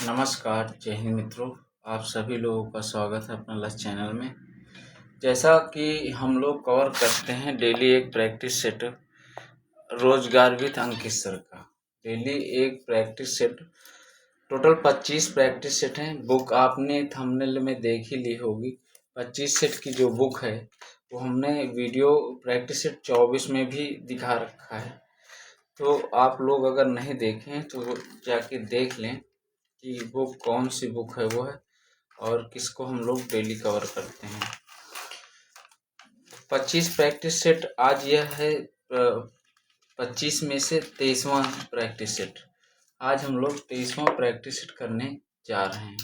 नमस्कार, जय हिंद मित्रों। आप सभी लोगों का स्वागत है अपना लक्ष्य चैनल में। जैसा कि हम लोग कवर करते हैं डेली एक प्रैक्टिस सेट रोजगार विद अंकित सर का। डेली एक practice set, total 25 practice set हैं। बुक आपने थंबनेल में देख ही ली होगी। 25 सेट की जो बुक है वो हमने वीडियो प्रैक्टिस सेट 24 में भी दिखा रखा है। तो आप लोग अगर नहीं देखें तो जाके देख लें कि वो कौन सी बुक है वो है और किसको हम लोग डेली कवर करते हैं। 25 प्रैक्टिस सेट, आज यह है 25 में से 23वां प्रैक्टिस सेट। आज हम लोग 23वां प्रैक्टिस सेट करने जा रहे हैं।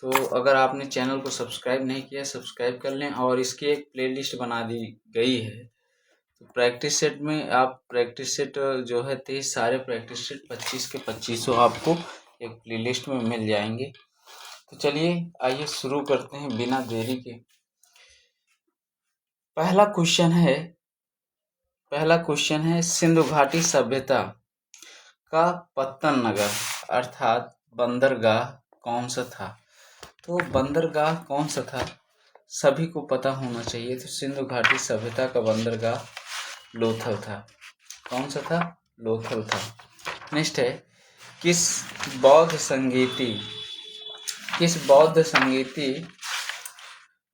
तो अगर आपने चैनल को सब्सक्राइब नहीं किया, सब्सक्राइब कर लें। और इसकी एक प्लेलिस्ट बना दी गई है। तो प्रैक्टिस सेट में आप प्रैक्टिस सेट जो है 23 सारे प्रैक्टिस सेट 25 के 25 आपको एक प्लेलिस्ट में मिल जाएंगे। तो चलिए आइए शुरू करते हैं बिना देरी के। पहला क्वेश्चन है सिंधु घाटी सभ्यता का पत्तन नगर अर्थात बंदरगाह कौन सा था। तो बंदरगाह कौन सा था सभी को पता होना चाहिए। तो सिंधु घाटी सभ्यता का बंदरगाह लोथल था। कौन सा था? लोथल था। नेक्स्ट है किस बौद्ध संगीति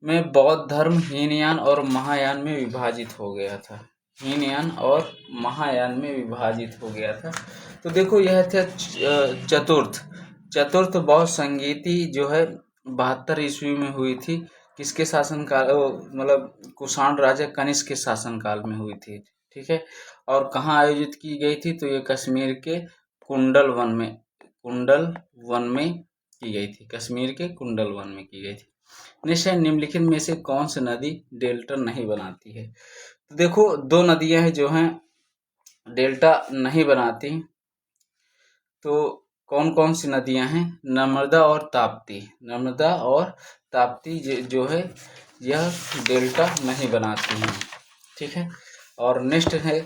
में बौद्ध धर्म हीनयान और महायान में विभाजित हो गया था। हीनयान और महायान में विभाजित हो गया था। तो देखो यह था चतुर्थ बौद्ध संगीति जो है 72 ईस्वी में हुई थी। किसके शासनकाल, मतलब कुषाण राजा कनिष्क के शासनकाल में हुई थी। ठीक है। और कहाँ आयोजित की गई थी? तो ये कश्मीर के कुंडल वन में की गई थी। कश्मीर के कुंडल वन में की गई थी। निश्चय निम्नलिखित में से कौन सी नदी डेल्टा नहीं बनाती है? तो देखो दो नदियां हैं जो हैं डेल्टा नहीं बनाती। तो कौन कौन सी नदियां हैं? नर्मदा और ताप्ती जो है यह डेल्टा नहीं बनाती हैं। ठीक है। और नेक्स्ट है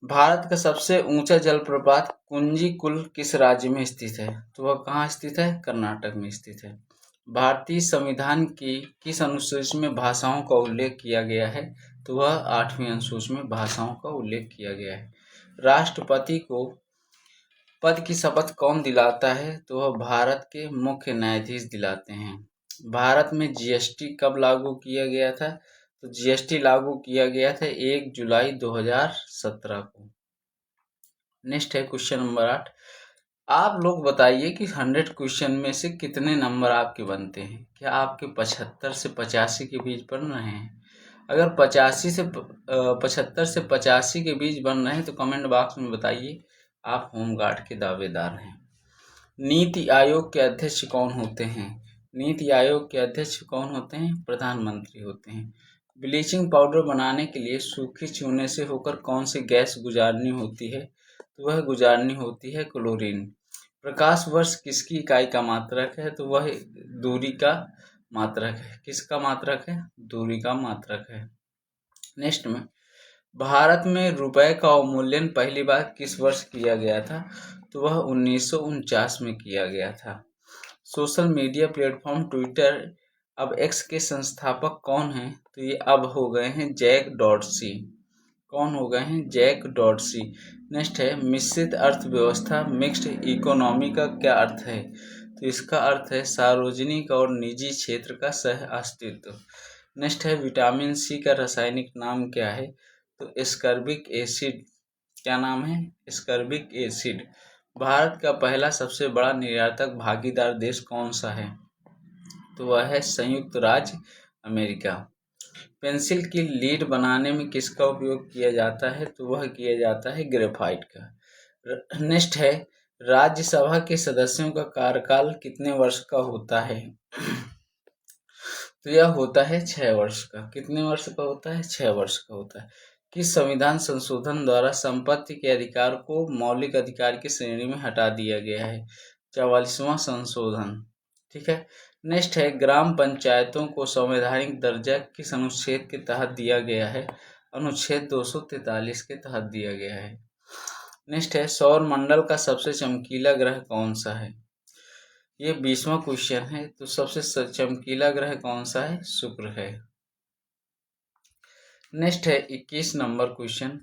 भारत का सबसे ऊंचा जलप्रपात कुंजीकुल किस राज्य में स्थित है? तो वह कहाँ स्थित है? कर्नाटक में स्थित है। भारतीय संविधान की किस अनुसूची में भाषाओं का उल्लेख किया गया है? तो वह 8वीं अनुसूची में भाषाओं का उल्लेख किया गया है। राष्ट्रपति को पद की शपथ कौन दिलाता है? तो वह भारत के मुख्य न्यायाधीश दिलाते हैं। भारत में जीएसटी कब लागू किया गया था? तो जीएसटी लागू किया गया था 1 जुलाई 2017 को। नेक्स्ट है क्वेश्चन नंबर 8। आप लोग बताइए कि 100 क्वेश्चन में से कितने नंबर आपके बनते हैं? क्या आपके 75 से 85 के बीच बन रहे हैं? अगर 75 से 85 के बीच बन रहे हैं तो कमेंट बॉक्स में बताइए आप होमगार्ड के दावेदार हैं। नीति आयोग के अध्यक्ष कौन होते हैं? नीति आयोग के अध्यक्ष कौन होते हैं? प्रधानमंत्री होते हैं। ब्लीचिंग पाउडर बनाने के लिए सूखी चूने से होकर कौन सी गैस गुजारनी होती है? तो वह गुजारनी होती है क्लोरीन। प्रकाश वर्ष किसकी इकाई का मात्रक है? तो वह दूरी का मात्रक है। किसका मात्रक है? दूरी का मात्रक है। नेक्स्ट में भारत में रुपए का अवमूल्यन पहली बार किस वर्ष किया गया था? तो वह 1949 में किया गया था। सोशल मीडिया प्लेटफॉर्म ट्विटर अब एक्स के संस्थापक कौन हैं? तो ये अब हो गए हैं जैक डॉर्सी। कौन हो गए हैं? Jack Dorsey. नेक्स्ट है मिश्रित अर्थव्यवस्था मिक्स्ड इकोनॉमी का क्या अर्थ है? तो इसका अर्थ है सार्वजनिक और निजी क्षेत्र का सह अस्तित्व। नेक्स्ट है विटामिन सी का रासायनिक नाम क्या है? तो एस्कर्बिक एसिड। क्या नाम है? Ascorbic acid. भारत का पहला सबसे बड़ा निर्यातक भागीदार देश कौन सा है? तो वह है संयुक्त राज्य अमेरिका। पेंसिल की लीड बनाने में किसका उपयोग किया जाता है? तो वह किया जाता है ग्रेफाइट का। नेक्स्ट है राज्यसभा के सदस्यों का कार्यकाल कितने वर्ष का होता है? तो यह होता है 6 वर्ष का। कितने वर्ष का होता है? 6 वर्ष का होता है। किस संविधान संशोधन द्वारा संपत्ति के अधिकार को मौलिक अधिकार की श्रेणी में हटा दिया गया है? 44वां संशोधन। ठीक है। नेक्स्ट है ग्राम पंचायतों को संवैधानिक दर्जा किस अनुच्छेद के तहत दिया गया है? अनुच्छेद 243 के तहत दिया गया है। नेक्स्ट है सौर मंडल का सबसे चमकीला ग्रह कौन सा है। ये 20वां क्वेश्चन है। तो सबसे चमकीला ग्रह कौन सा है, शुक्र है। नेक्स्ट है 21 नंबर क्वेश्चन,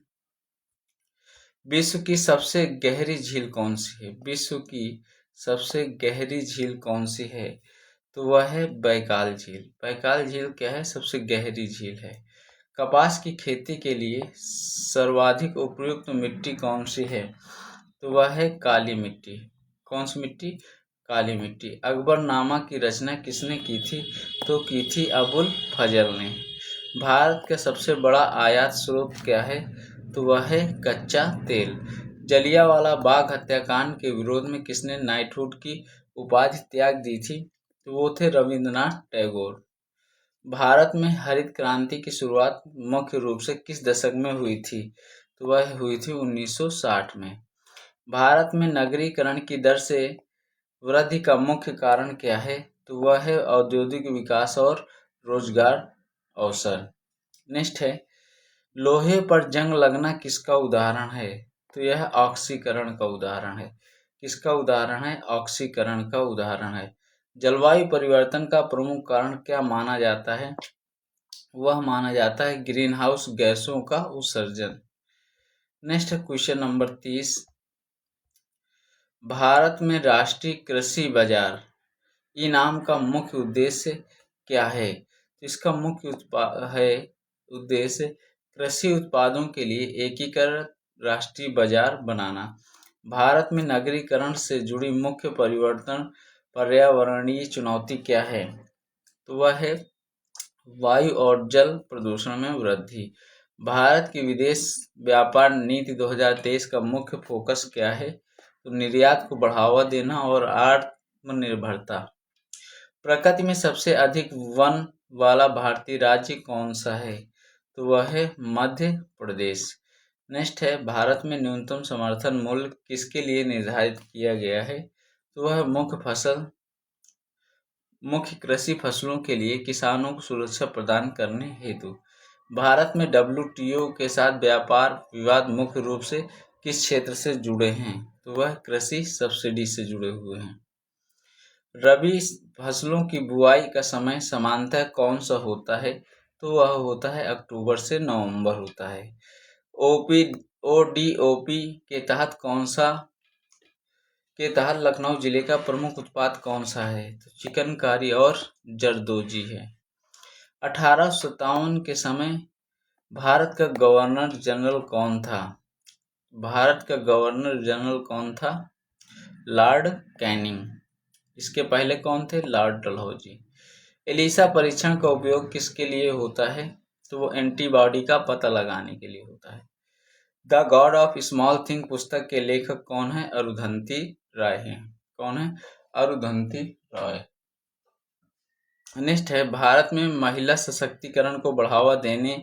विश्व की सबसे गहरी झील कौन सी है। विश्व की सबसे गहरी झील कौन सी है, तो वह है बैकाल झील। बैकाल झील क्या है, सबसे गहरी झील है। कपास की खेती के लिए सर्वाधिक उपयुक्त मिट्टी कौन सी है, तो वह है काली मिट्टी। कौन सी मिट्टी, काली मिट्टी। अकबरनामा की रचना किसने की थी, तो की थी अबुल फजल ने। भारत का सबसे बड़ा आयात स्रोत क्या है, तो वह है कच्चा तेल। जलियांवाला बाग हत्याकांड के विरोध में किसने नाइटहुड की उपाधि त्याग दी थी, तो वो थे रविंद्रनाथ टैगोर। भारत में हरित क्रांति की शुरुआत मुख्य रूप से किस दशक में हुई थी, तो वह हुई थी 1960 में। भारत में नगरीकरण की दर से वृद्धि का मुख्य कारण क्या है, तो वह है औद्योगिक विकास और रोजगार अवसर। नेक्स्ट है लोहे पर जंग लगना किसका उदाहरण है, तो यह ऑक्सीकरण का उदाहरण है। किसका उदाहरण है, ऑक्सीकरण का उदाहरण है। जलवायु परिवर्तन का प्रमुख कारण क्या माना जाता है, वह माना जाता है ग्रीन हाउस गैसों का उत्सर्जन। नेक्स्ट क्वेश्चन नंबर 30, भारत में राष्ट्रीय कृषि बाजार इनाम का मुख्य उद्देश्य क्या है, तो इसका मुख्य उद्देश्य कृषि उत्पादों के लिए एकीकृत राष्ट्रीय बाजार बनाना। भारत में नगरीकरण से जुड़ी मुख्य परिवर्तन पर्यावरणीय चुनौती क्या है, तो वह है वायु और जल प्रदूषण में वृद्धि। भारत की विदेश व्यापार नीति 2023 का मुख्य फोकस क्या है, तो निर्यात को बढ़ावा देना और आत्मनिर्भरता। प्रकृति में सबसे अधिक वन वाला भारतीय राज्य कौन सा है, तो वह है मध्य प्रदेश। नेक्स्ट है भारत में न्यूनतम समर्थन मूल्य किसके लिए निर्धारित किया गया है, तो वह मुख्य कृषि फसलों के लिए किसानों को सुरक्षा प्रदान करने हेतु। भारत में WTO के साथ व्यापार विवाद मुख्य रूप से किस क्षेत्र से जुड़े हैं, तो वह कृषि सब्सिडी से जुड़े हुए हैं। रबी फसलों की बुआई का समय सामान्यतः कौन सा होता है, तो वह होता है अक्टूबर से नवंबर होता है। ODOP के तहत लखनऊ जिले का प्रमुख उत्पाद कौन सा है, तो चिकनकारी और जरदोजी है। 1857 के समय भारत का गवर्नर जनरल कौन था, भारत का गवर्नर जनरल कौन था, लॉर्ड कैनिंग। इसके पहले कौन थे, लॉर्ड डलहौजी। एलिसा परीक्षण का उपयोग किसके लिए होता है, तो वो एंटीबॉडी का पता लगाने के लिए होता है। The God of small thing पुस्तक के लेखक कौन है, अरुंधति राय हैं। कौन है, अरुंधति राय। नेक्स्ट है भारत में महिला सशक्तिकरण को बढ़ावा देने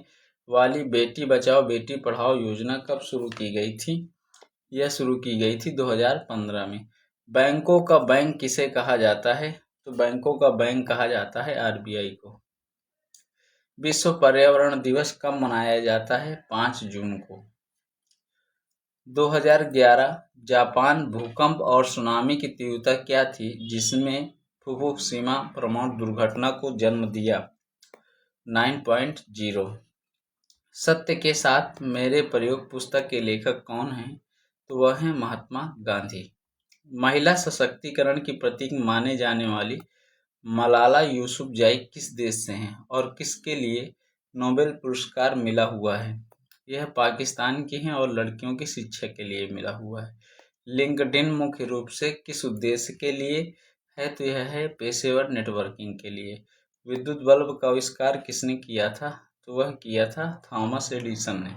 वाली बेटी बचाओ बेटी पढ़ाओ योजना कब शुरू की गई थी, यह शुरू की गई थी 2015 में। बैंकों का बैंक किसे कहा जाता है, तो बैंकों का बैंक कहा जाता है RBI को। विश्व पर्यावरण दिवस कब मनाया जाता है, 5 जून को। 2011 जापान भूकंप और सुनामी की तीव्रता क्या थी जिसमें फुकुशिमा परमाणु दुर्घटना को जन्म दिया, 9.0। सत्य के साथ मेरे प्रयोग पुस्तक के लेखक कौन हैं, तो वह हैं महात्मा गांधी। महिला सशक्तिकरण की प्रतीक माने जाने वाली मलाला यूसुफजई किस देश से हैं और किसके लिए नोबेल पुरस्कार मिला हुआ है, यह पाकिस्तान की हैं और लड़कियों की शिक्षा के लिए मिला हुआ है। लिंक्डइन मुख्य रूप से किस उद्देश्य के लिए है, तो यह है पेशेवर नेटवर्किंग के लिए। विद्युत बल्ब का आविष्कार किसने किया था, तो वह किया था थॉमस एडिसन ने।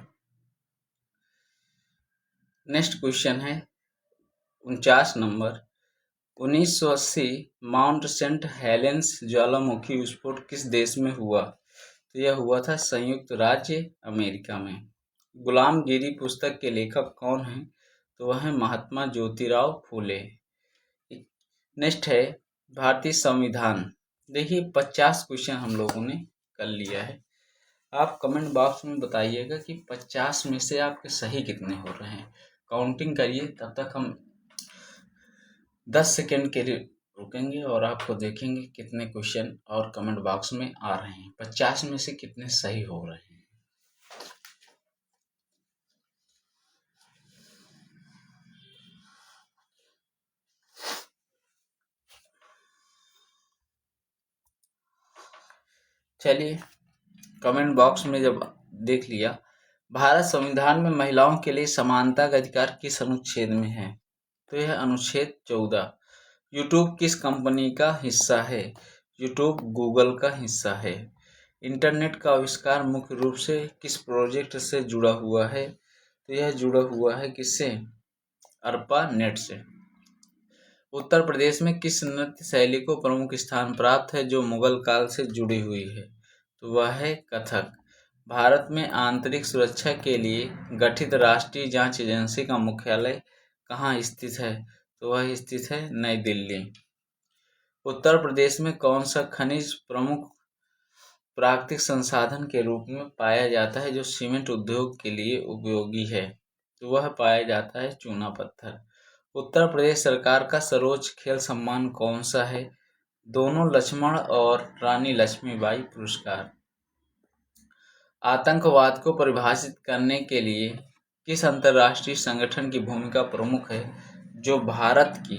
नेक्स्ट क्वेश्चन है 49 नंबर, 1980 माउंट सेंट हेलेंस ज्वालामुखी विस्फोट किस देश में हुआ, तो यह हुआ था संयुक्त राज्य अमेरिका में। गुलामगिरी पुस्तक के लेखक कौन हैं, तो वह है महात्मा ज्योतिराव फूले। नेक्स्ट है भारतीय संविधान। देखिए 50 क्वेश्चन हम लोगों ने कर लिया है। आप कमेंट बॉक्स में बताइएगा कि 50 में से आपके सही कितने हो रहे हैं। काउंटिंग करिए, तब तक हम 10 सेकेंड के लिए रुकेंगे और आपको देखेंगे कितने क्वेश्चन और कमेंट बॉक्स में आ रहे हैं, 50 में से कितने सही हो रहे हैं। चलिए, कमेंट बॉक्स में जब देख लिया, भारत संविधान में महिलाओं के लिए समानता का अधिकार किस अनुच्छेद में है? तो यह अनुच्छेद 14। यूट्यूब किस कंपनी का हिस्सा है? यूट्यूब गूगल का हिस्सा है। इंटरनेट का आविष्कार मुख्य रूप से किस प्रोजेक्ट से जुड़ा हुआ है? तो यह जुड़ा हुआ है किससे? ARPANET से। उत्तर प्रदेश में किस नृत्य शैली को प्रमुख स्थान प्राप्त है जो मुगल काल से जुड़ी हुई है? तो वह है कथक। भारत में आंतरिक सुरक्षा के लिए गठित राष्ट्रीय जांच एजेंसी का मुख्यालय कहाँ स्थित है? तो वह स्थित है नई दिल्ली। उत्तर प्रदेश में कौन सा खनिज प्रमुख प्राकृतिक संसाधन के रूप में पाया जाता है जो सीमेंट उद्योग के लिए उपयोगी है? तो वह पाया जाता है चूना पत्थर। उत्तर प्रदेश सरकार का सर्वोच्च खेल सम्मान कौन सा है? दोनों लक्ष्मण और रानी लक्ष्मीबाई पुरस्कार। आतंकवाद को परिभाषित करने के लिए किस अंतर्राष्ट्रीय संगठन की भूमिका प्रमुख है जो भारत की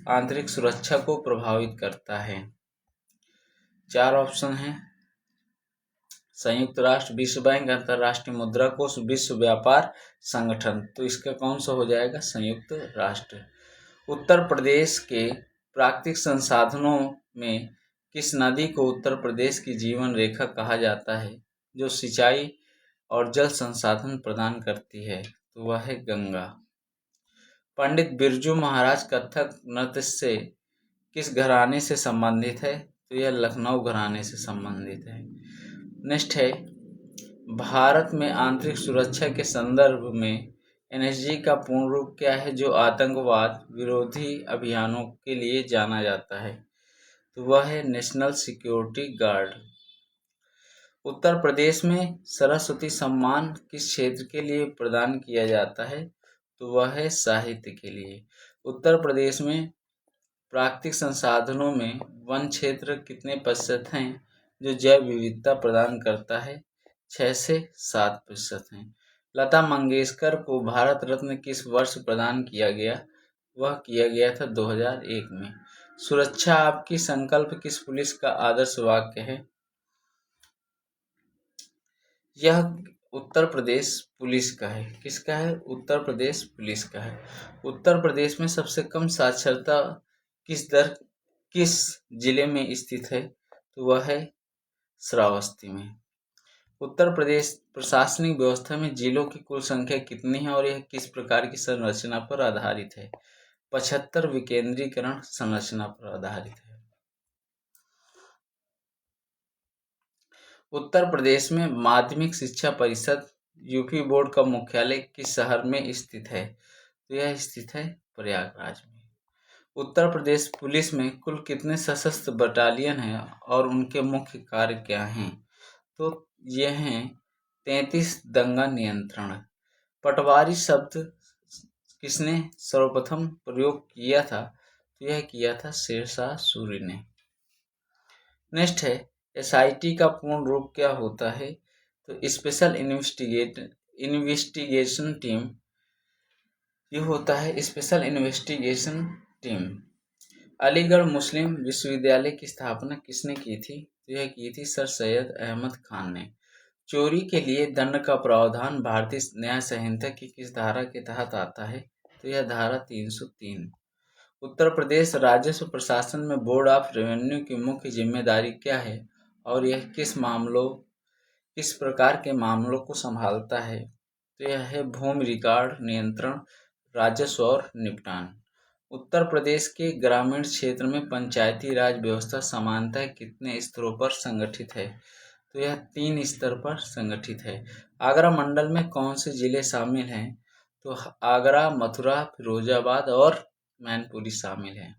आंतरिक सुरक्षा को प्रभावित करता है? 4 ऑप्शन हैं। संयुक्त राष्ट्र, विश्व बैंक, अंतर्राष्ट्रीय मुद्रा कोष, विश्व व्यापार संगठन। तो इसका कौन सा हो जाएगा? संयुक्त राष्ट्र। उत्तर प्रदेश के प्राकृतिक संसाधनों में किस नदी को उत्तर प्रदेश की जीवन रेखा कहा जाता है जो सिंचाई और जल संसाधन प्रदान करती है? तो वह है गंगा। पंडित बिरजू महाराज कथक नृत्य से किस घराने से संबंधित है? तो यह लखनऊ घराने से संबंधित है। नेक्स्ट है, भारत में आंतरिक सुरक्षा के संदर्भ में एनएसजी का पूर्ण रूप क्या है जो आतंकवाद विरोधी अभियानों के लिए जाना जाता है? तो वह है national security guard. Uttar Pradesh में सरस्वती सम्मान किस क्षेत्र के लिए प्रदान किया जाता है? तो वह है साहित्य के लिए। उत्तर प्रदेश में प्राकृतिक संसाधनों में वन क्षेत्र कितने प्रतिशत हैं जो जैव विविधता प्रदान करता है? 6 से 7% हैं। लता मंगेशकर को भारत रत्न किस वर्ष प्रदान किया गया? वह किया गया था 2001 में। सुरक्षा आपकी संकल्प किस पुलिस का आदर्श वाक्य है? यह उत्तर प्रदेश पुलिस का है। किसका है? उत्तर प्रदेश पुलिस का है। उत्तर प्रदेश में सबसे कम साक्षरता किस जिले में स्थित है? तो वह है श्रावस्ती में। उत्तर प्रदेश प्रशासनिक व्यवस्था में जिलों की कुल संख्या कितनी है और यह किस प्रकार की संरचना पर आधारित है? 75 विकेंद्रीकरण संरचना पर आधारित है। उत्तर प्रदेश में माध्यमिक शिक्षा परिषद यूपी बोर्ड का मुख्यालय किस शहर में स्थित है? तो यह स्थित है प्रयागराज में। उत्तर प्रदेश पुलिस में कुल कितने सशस्त्र बटालियन हैं और उनके मुख्य कार्य क्या हैं? तो ये हैं 33 दंगा नियंत्रण। पटवारी शब्द किसने सर्वप्रथम प्रयोग किया था? तो यह किया था शेरशाह सूरी ने। नेक्स्ट है, एसआईटी का पूर्ण रूप क्या होता है? तो स्पेशल इन्वेस्टिगेशन टीम ये होता है स्पेशल इन्वेस्टिगेशन टीम। अलीगढ़ मुस्लिम विश्वविद्यालय की स्थापना किसने की थी? तो यह की थी सर सैयद अहमद खान ने। चोरी के लिए दंड का प्रावधान भारतीय न्याय संहिता की किस धारा के तहत आता है? तो यह धारा 303। उत्तर प्रदेश राजस्व प्रशासन में बोर्ड ऑफ रेवेन्यू की मुख्य जिम्मेदारी क्या है और यह किस प्रकार के मामलों को संभालता है? तो यह है भूमि रिकॉर्ड नियंत्रण, राजस्व और निपटान। उत्तर प्रदेश के ग्रामीण क्षेत्र में पंचायती राज व्यवस्था सामान्यतः कितने स्तरों पर संगठित है? तो यह 3 स्तर पर संगठित है। आगरा मंडल में कौन से जिले शामिल हैं? तो आगरा, मथुरा, फिरोजाबाद और मैनपुरी शामिल हैं।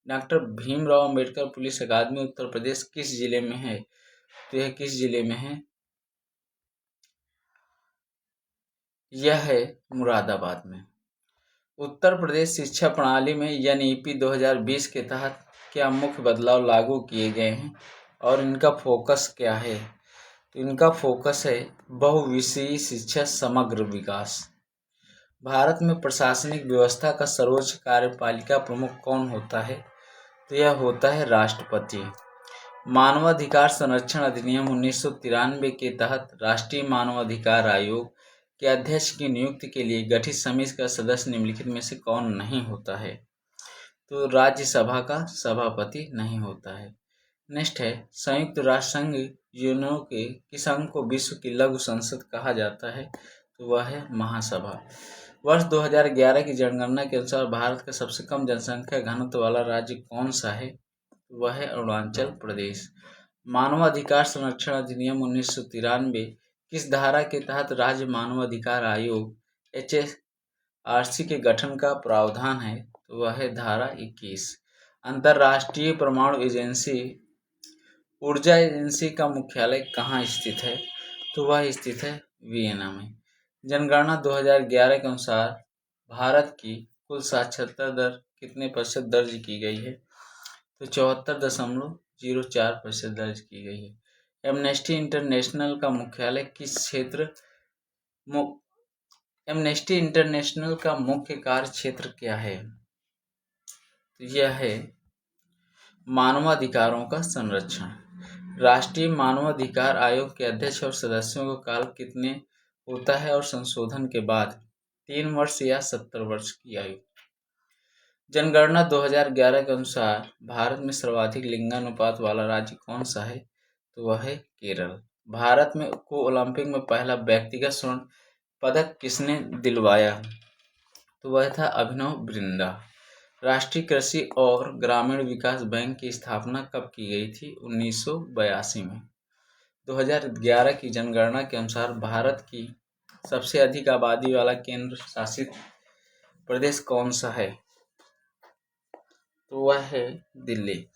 डॉक्टर भीमराव अंबेडकर पुलिस अकादमी उत्तर प्रदेश किस जिले में है? तो यह किस जिले में है? यह है मुरादाबाद में। उत्तर प्रदेश शिक्षा प्रणाली में NEP 2020 के तहत क्या मुख्य बदलाव लागू किए गए हैं और इनका फोकस क्या है? तो इनका फोकस है बहुविषयी शिक्षा समग्र विकास। भारत में प्रशासनिक व्यवस्था का सर्वोच्च कार्यपालिका प्रमुख कौन होता है? तो यह होता है राष्ट्रपति। मानवाधिकार संरक्षण अधिनियम 1993 के तहत राष्ट्रीय मानवाधिकार आयोग के अध्यक्ष की नियुक्ति के लिए गठित समिति का सदस्य निम्नलिखित में से कौन नहीं होता है? तो राज्यसभा का सभापति नहीं होता है। नेक्स्ट है, संयुक्त राष्ट्र संघ यूएनओ के किस अंग को विश्व की लघु संसद कहा जाता है? तो वह है महासभा। वर्ष 2011 की जनगणना के अनुसार भारत का सबसे कम जनसंख्या घनत्व वाला राज्य कौन सा है? वह है अरुणाचल प्रदेश। मानवाधिकार संरक्षण अधिनियम 1993 किस धारा के तहत राज्य मानवाधिकार आयोग HARC के गठन का प्रावधान है? तो वह है धारा 21। अंतर्राष्ट्रीय परमाणु एजेंसी ऊर्जा एजेंसी का मुख्यालय कहाँ स्थित है? तो वह स्थित है वियना में। जनगणना 2011 के अनुसार भारत की कुल साक्षरता दर कितने प्रतिशत दर्ज की गई है? तो 74.04% दर्ज की गई है। एमनेस्टी इंटरनेशनल का मुख्यालय किस क्षेत्र एमनेस्टी इंटरनेशनल का मुख्य कार्य क्षेत्र क्या है? तो यह है मानवाधिकारों का संरक्षण। राष्ट्रीय मानवाधिकार आयोग के अध्यक्ष और सदस्यों का काल कितने होता है और संशोधन के बाद 3 वर्ष या 70 वर्ष की आयु? जनगणना 2011 के अनुसार भारत में सर्वाधिक लिंगानुपात वाला राज्य कौन सा है? तो वह है केरल। भारत में को ओलंपिक में पहला व्यक्तिगत स्वर्ण पदक किसने दिलवाया? तो वह था अभिनव बिंद्रा। राष्ट्रीय कृषि और ग्रामीण विकास बैंक की स्थापना कब की गई थी? 1982 में। 2011 की जनगणना के अनुसार भारत की सबसे अधिक आबादी वाला केंद्र शासित प्रदेश कौन सा है? तो वह है दिल्ली।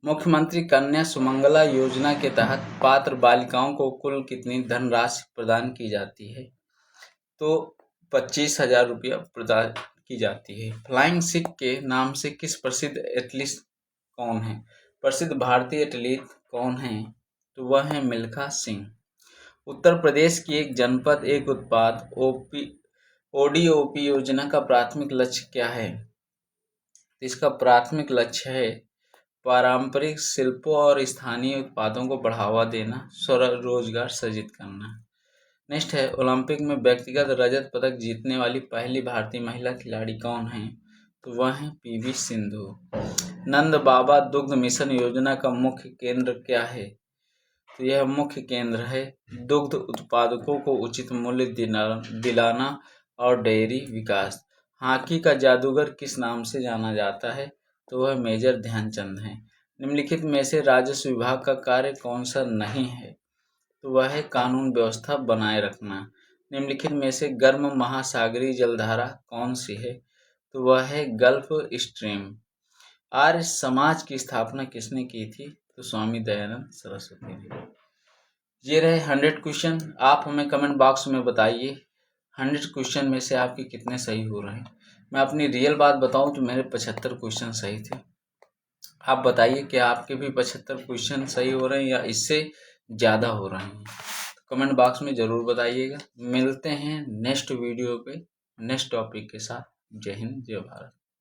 मुख्यमंत्री कन्या सुमंगला योजना के तहत पात्र बालिकाओं को कुल कितनी धनराशि प्रदान की जाती है? तो 25,000 रुपया प्रदान की जाती है। फ्लाइंग सिख के नाम से किस प्रसिद्ध एथलीट कौन है? प्रसिद्ध भारतीय एथलीट कौन है? तो वह है मिल्खा सिंह। उत्तर प्रदेश की एक जनपद एक उत्पाद ODOP योजना का प्राथमिक लक्ष्य क्या है? इसका प्राथमिक लक्ष्य है पारंपरिक शिल्पों और स्थानीय उत्पादों को बढ़ावा देना, स्वरोजगार सृजित करना। नेक्स्ट है, ओलंपिक में व्यक्तिगत रजत पदक जीतने वाली पहली भारतीय महिला खिलाड़ी कौन है? तो वह है PV सिंधु। नंद बाबा दुग्ध मिशन योजना का मुख्य केंद्र क्या है? तो यह मुख्य केंद्र है दुग्ध उत्पादकों को उचित मूल्य दिलाना और डेयरी विकास। हॉकी का जादूगर किस नाम से जाना जाता है? तो वह मेजर ध्यानचंद है। निम्नलिखित में से राजस्व विभाग का कार्य कौन सा नहीं है? तो वह है कानून व्यवस्था बनाए रखना। निम्नलिखित में से गर्म महासागरीय जलधारा कौन सी है? तो वह है गल्फ स्ट्रीम। आर्य समाज की स्थापना किसने की थी? तो स्वामी दयानंद सरस्वती ने। ये रहे 100 क्वेश्चन। आप हमें कमेंट बॉक्स में बताइए 100 क्वेश्चन में से आपके कितने सही हो रहे हैं। मैं अपनी रियल बात बताऊं तो मेरे 75 क्वेश्चन सही थे। आप बताइए कि आपके भी 75 क्वेश्चन सही हो रहे हैं या इससे ज़्यादा हो रहे हैं? तो कमेंट बॉक्स में ज़रूर बताइएगा। मिलते हैं नेक्स्ट वीडियो पे नेक्स्ट टॉपिक के साथ। जय हिंद, जय भारत।